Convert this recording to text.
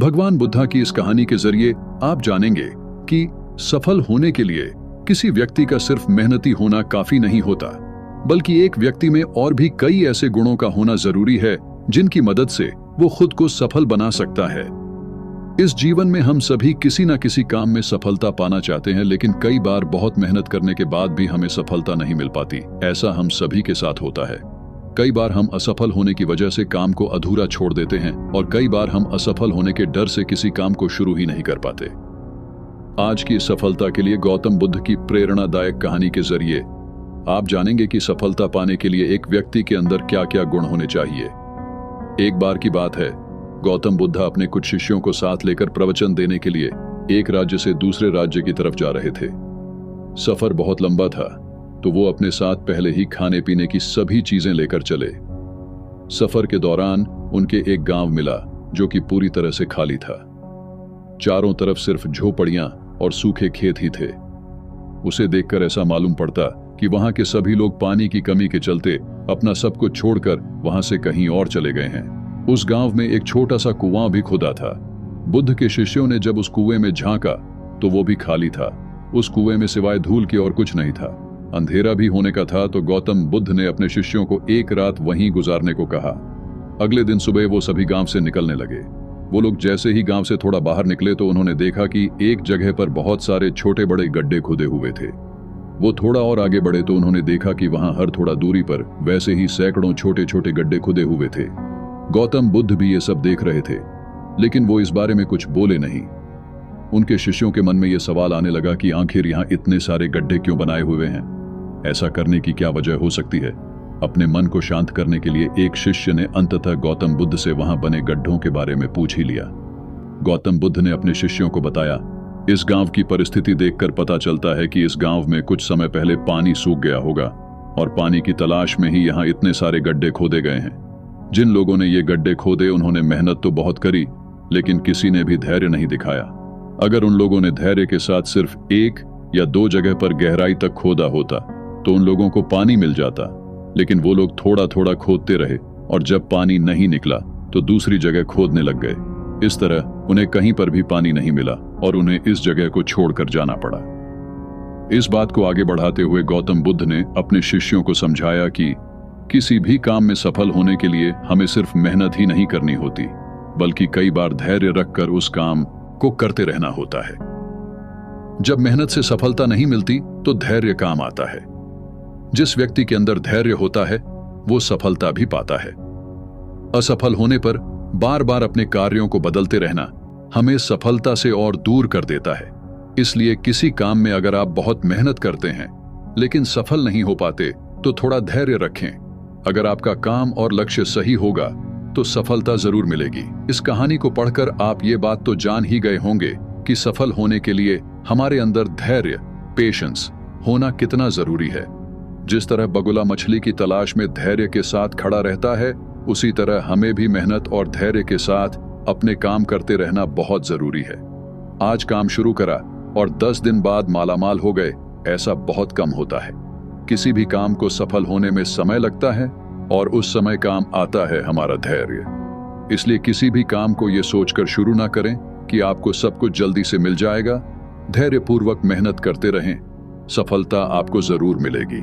भगवान बुद्धा की इस कहानी के जरिए आप जानेंगे कि सफल होने के लिए किसी व्यक्ति का सिर्फ मेहनती होना काफी नहीं होता, बल्कि एक व्यक्ति में और भी कई ऐसे गुणों का होना जरूरी है जिनकी मदद से वो खुद को सफल बना सकता है। इस जीवन में हम सभी किसी न किसी काम में सफलता पाना चाहते हैं, लेकिन कई बार बहुत मेहनत करने के बाद भी हमें सफलता नहीं मिल पाती। ऐसा हम सभी के साथ होता है। कई बार हम असफल होने की वजह से काम को अधूरा छोड़ देते हैं और कई बार हम असफल होने के डर से किसी काम को शुरू ही नहीं कर पाते। आज की सफलता के लिए गौतम बुद्ध की प्रेरणादायक कहानी के जरिए आप जानेंगे कि सफलता पाने के लिए एक व्यक्ति के अंदर क्या क्या गुण होने चाहिए। एक बार की बात है, गौतम बुद्ध अपने कुछ शिष्यों को साथ लेकर प्रवचन देने के लिए एक राज्य से दूसरे राज्य की तरफ जा रहे थे। सफर बहुत लंबा था, तो वो अपने साथ पहले ही खाने पीने की सभी चीजें लेकर चले। सफर के दौरान उनके एक गांव मिला जो कि पूरी तरह से खाली था। चारों तरफ सिर्फ झोपड़ियां और सूखे खेत ही थे। उसे देखकर ऐसा मालूम पड़ता कि वहां के सभी लोग पानी की कमी के चलते अपना सब कुछ छोड़कर वहां से कहीं और चले गए हैं। उस गांव में एक छोटा सा कुआं भी खुदा था। बुद्ध के शिष्यों ने जब उस कुएं में झांका तो वो भी खाली था। उस कुएं में सिवाय धूल के और कुछ नहीं था। अंधेरा भी होने का था, तो गौतम बुद्ध ने अपने शिष्यों को एक रात वहीं गुजारने को कहा। अगले दिन सुबह वो सभी गांव से निकलने लगे। वो लोग जैसे ही गांव से थोड़ा बाहर निकले तो उन्होंने देखा कि एक जगह पर बहुत सारे छोटे बड़े गड्ढे खुदे हुए थे। वो थोड़ा और आगे बढ़े तो उन्होंने देखा कि वहां हर थोड़ा दूरी पर वैसे ही सैकड़ों छोटे छोटे गड्ढे खुदे हुए थे। गौतम बुद्ध भी ये सब देख रहे थे, लेकिन वो इस बारे में कुछ बोले नहीं। उनके शिष्यों के मन में ये सवाल आने लगा कि आखिर यहाँ इतने सारे गड्ढे क्यों बनाए हुए हैं? ऐसा करने की क्या वजह हो सकती है? अपने मन को शांत करने के लिए एक शिष्य ने अंततः गौतम बुद्ध से वहां बने गड्ढों के बारे में पूछ ही लिया। गौतम बुद्ध ने अपने शिष्यों को बताया, इस गांव की परिस्थिति देखकर पता चलता है कि इस गांव में कुछ समय पहले पानी सूख गया होगा और पानी की तलाश में ही यहाँ इतने सारे गड्ढे खोदे गए हैं। जिन लोगों ने ये गड्ढे खोदे उन्होंने मेहनत तो बहुत करी, लेकिन किसी ने भी धैर्य नहीं दिखाया। अगर उन लोगों ने धैर्य के साथ सिर्फ एक या दो जगह पर गहराई तक खोदा होता तो उन लोगों को पानी मिल जाता, लेकिन वो लोग थोड़ा थोड़ा खोदते रहे और जब पानी नहीं निकला तो दूसरी जगह खोदने लग गए। इस तरह उन्हें कहीं पर भी पानी नहीं मिला और उन्हें इस जगह को छोड़कर जाना पड़ा। इस बात को आगे बढ़ाते हुए गौतम बुद्ध ने अपने शिष्यों को समझाया कि किसी भी काम में सफल होने के लिए हमें सिर्फ मेहनत ही नहीं करनी होती, बल्कि कई बार धैर्य रखकर उस काम को करते रहना होता है। जब मेहनत से सफलता नहीं मिलती तो धैर्य काम आता है। जिस व्यक्ति के अंदर धैर्य होता है वो सफलता भी पाता है। असफल होने पर बार बार अपने कार्यों को बदलते रहना हमें सफलता से और दूर कर देता है। इसलिए किसी काम में अगर आप बहुत मेहनत करते हैं लेकिन सफल नहीं हो पाते तो थोड़ा धैर्य रखें। अगर आपका काम और लक्ष्य सही होगा तो सफलता जरूर मिलेगी। इस कहानी को पढ़कर आप ये बात तो जान ही गए होंगे कि सफल होने के लिए हमारे अंदर धैर्य, पेशेंस होना कितना जरूरी है। जिस तरह बगुला मछली की तलाश में धैर्य के साथ खड़ा रहता है, उसी तरह हमें भी मेहनत और धैर्य के साथ अपने काम करते रहना बहुत जरूरी है। आज काम शुरू करा और 10 दिन बाद मालामाल हो गए, ऐसा बहुत कम होता है। किसी भी काम को सफल होने में समय लगता है और उस समय काम आता है हमारा धैर्य। इसलिए किसी भी काम को ये सोचकर शुरू ना करें कि आपको सब कुछ जल्दी से मिल जाएगा। धैर्यपूर्वक मेहनत करते रहें, सफलता आपको जरूर मिलेगी।